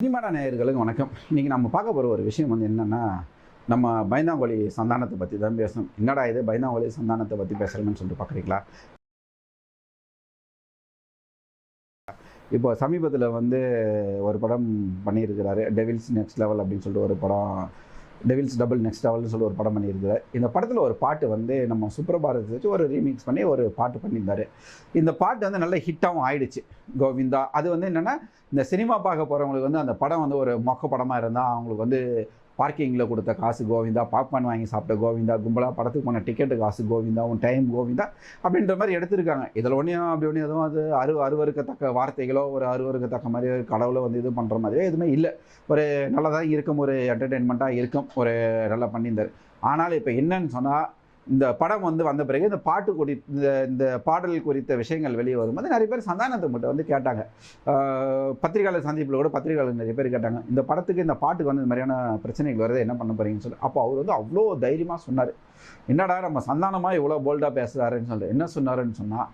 சினிமாட நேயர்களுக்கு வணக்கம். இன்றைக்கி நம்ம பார்க்க போகிற ஒரு விஷயம் என்னென்னா, நம்ம பயந்தாங்கோலி சந்தானத்தை பற்றி தான் பேசணும். என்னடா இது பயந்தாங்கோலி சந்தானத்தை பற்றி பேசுகிறேன்னு சொல்லிட்டு பார்க்குறீங்களா? இப்போ சமீபத்தில் ஒரு படம் பண்ணியிருக்கிறாரு, டெவில்ஸ் நெக்ஸ்ட் லெவல் அப்படின்னு சொல்லிட்டு ஒரு படம், டெவில்ஸ் டபுள் நெக்ஸ்ட் லெவல்னு சொல்லி ஒரு படம் பண்ணியிருக்கிறார். இந்த படத்தில் ஒரு பாட்டு நம்ம சுப்ரபாரத்தை வச்சு ஒரு ரீமிக்ஸ் பண்ணி ஒரு பாட்டு பண்ணியிருந்தார். இந்த பாட்டு நல்ல ஹிட்டாகவும் ஆயிடுச்சு. கோவிந்தா அது என்னென்னா, இந்த சினிமா பார்க்க போகிறவங்களுக்கு அந்த படம் ஒரு மொக்க படமாக இருந்தால் அவங்களுக்கு பார்க்கிங்கில் கொடுத்த காசு கோவிந்தா, பாப்கார்ன் வாங்கி சாப்பிட்ட கோவிந்தா, கும்பலாக படத்துக்கு போன டிக்கெட்டு காசு கோவிந்தா, உன் டைம் கோவிந்தா அப்படின்ற மாதிரி எடுத்திருக்காங்க. இதில் ஒன்றையும் அப்படி ஒன்றும் எதுவும் அது அருவருக்கத்தக்க வார்த்தைகளோ ஒரு அருவருக்கத்தக்க மாதிரி கடவுளை இது பண்ணுற மாதிரியோ எதுவுமே இல்லை. ஒரு நல்லதாக இருக்கும், ஒரு என்டர்டெயின்மெண்ட்டாக இருக்கும், ஒரு நல்லா பண்ணியிருந்தார். ஆனால் இப்போ என்னன்னு சொன்னால், இந்த படம் வந்த பிறகு இந்த பாட்டு இந்த பாடல் குறித்த விஷயங்கள் வெளியே வரும்போது நிறைய பேர் சந்தானத்தை மட்டும் கேட்டாங்க. பத்திரிகையாளர் சந்திப்பில் கூட பத்திரிகையாளர் நிறைய பேர் கேட்டாங்க, இந்த படத்துக்கு இந்த பாட்டுக்கு இந்த மாதிரியான பிரச்சனைகள் வருது, என்ன பண்ண போறீங்கன்னு சொல்லி. அப்போ அவர் அவ்வளோ தைரியமாக சொன்னார். என்னடா நம்ம சந்தானமாக இவ்வளோ போல்டாக பேசுகிறாருன்னு சொல்லி என்ன சொன்னாருன்னு சொன்னால்,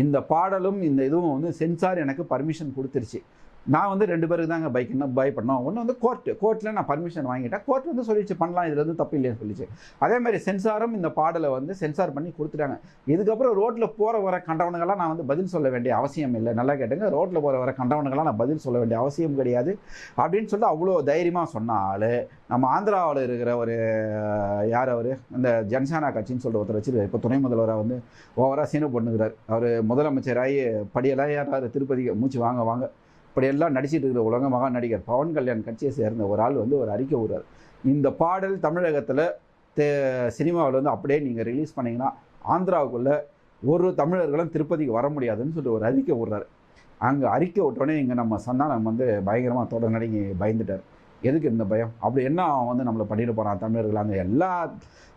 இந்த பாடலும் இந்த இதுவும் சென்சார் எனக்கு பர்மிஷன் கொடுத்துருச்சு. நான் 2 பேருக்கு தாங்க பை பண்ணோம். ஒன்று கோர்ட்டில் நான் பர்மிஷன் வாங்கிட்டேன். கோர்ட் சொல்லிச்சு பண்ணலாம், இதில் தப்பு இல்லைன்னு சொல்லிச்சு. அதே மாதிரி சென்சாரும் இந்த பாடலை சென்சார் பண்ணி கொடுத்துட்டாங்க. இதுக்கப்புறம் ரோட்டில் போகிற வர கண்டவனுங்கெல்லாம் நான் பதில் சொல்ல வேண்டிய அவசியம் இல்லை. நல்லா கேட்டுங்க, ரோட்டில் போகிற வர கண்டவனுங்கெல்லாம் நான் பதில் சொல்ல வேண்டிய அவசியம் கிடையாது அப்படின்னு சொல்லி அவ்வளோ தைரியமாக சொன்னால், நம்ம ஆந்திராவில் இருக்கிற ஒரு யார் அவர், இந்த ஜனசேனா கட்சின்னு சொல்லிட்டு ஒருத்தர் வச்சுருக்காரு. இப்போ துணை முதல்வராக ஓவராக சீனை பண்ணுகிறார். அவர் முதலமைச்சராகி படியெல்லாம் ஏறாரு திருப்பதிக்கு, மூச்சு வாங்க இப்படியெல்லாம் நடிச்சிட்டு இருக்கிற உலக மகா நடிகர் பவன் கல்யாண் கட்சியை சேர்ந்த ஒரு ஆள் ஒரு அறிக்கை விடுறார். இந்த பாடல் தமிழகத்தில் சினிமாவில் அப்படியே நீங்கள் ரிலீஸ் பண்ணிங்கன்னா ஆந்திராவுக்குள்ளே ஒரு தமிழர்களும் திருப்பதிக்கு வர முடியாதுன்னு சொல்லிட்டு ஒரு அறிக்கை விடுறாரு. அங்கே அறிக்கை விட்டோடனே இங்கே நம்ம சந்தானம் பயங்கரமாக தொடர்நடங்கி பயந்துட்டார். எதுக்கு இந்த பயம்? அப்படி என்ன அவன் நம்மளை பண்ணிட்டு போகிறான் தமிழர்கள்? அங்கே எல்லா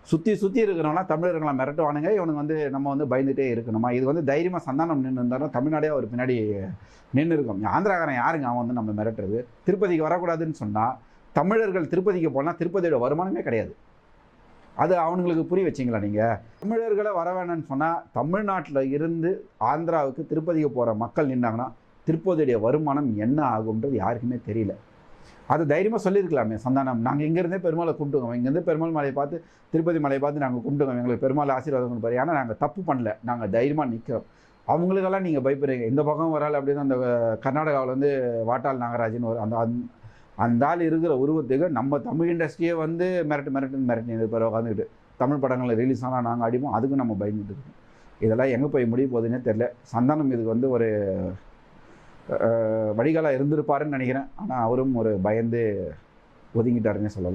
சுற்றி இருக்கிறவங்களாம் தமிழர்களை மிரட்டுவானுங்க, இவனுக்கு நம்ம பயந்துகிட்டே இருக்கணுமா? இது தைரியமாக சந்தானம் நின்று இருந்தாலும் தமிழ்நாடே அவர் பின்னாடி நின்று இருக்கும். ஆந்திராக்காரன் யாருங்க அவன் நம்ம மிரட்டுறது? திருப்பதிக்கு வரக்கூடாதுன்னு சொன்னால் தமிழர்கள் திருப்பதிக்கு போனால் திருப்பதியோட வருமானமே கிடையாது. அது அவனுங்களுக்கு புரிய வச்சிங்களா நீங்கள்? தமிழர்களை வர வேணும்னு சொன்னால் தமிழ்நாட்டில் இருந்து ஆந்திராவுக்கு திருப்பதிக்கு போகிற மக்கள் நின்னாங்கன்னா திருப்பதியுடைய வருமானம் என்ன ஆகுன்றது யாருக்குமே தெரியல. அது தைரியமாக சொல்லியிருக்கலாமே சந்தானம். நாங்கள் இங்கேருந்தே பெருமாளை கும்பிட்டுக்கோம், இங்கேருந்து பெருமாள் மலையை பார்த்து திருப்பதி மலையை பார்த்து நாங்கள் கும்பிட்டுக்கோம், எங்களுக்கு பெருமாள் ஆசீர்வாதம் கொடுப்பாரு. ஆனால் நாங்கள் தப்பு பண்ணல, நாங்கள் தைரியமாக நிற்கிறோம். அவங்களுக்கெல்லாம் நீங்கள் பயப்படுறீங்க. இந்த பக்கம் வரால் அப்படின்னு அந்த கர்நாடகாவில் வாட்டாள் நாகராஜன் ஒரு அந்த ஆள் இருக்கிற உருவத்துக்கு நம்ம தமிழ் இண்டஸ்ட்ரியை மிரட்டி இருப்பார் உட்காந்துக்கிட்டு. தமிழ் படங்களில் ரிலீஸ் ஆனால் நாங்கள் அடிப்போம், அதுக்கு நம்ம பயந்துட்டு இருக்கோம். இதெல்லாம் எங்கே போய் முடிய போகுதுன்னே தெரில. சந்தானம் இதுக்கு ஒரு வடிகாலாக இருந்திருப்பாருன்னு நினைக்கிறேன். ஆனால் அவரும் ஒரு பயந்து ஒதுங்கிட்டாருன்னே சொல்லலாம்.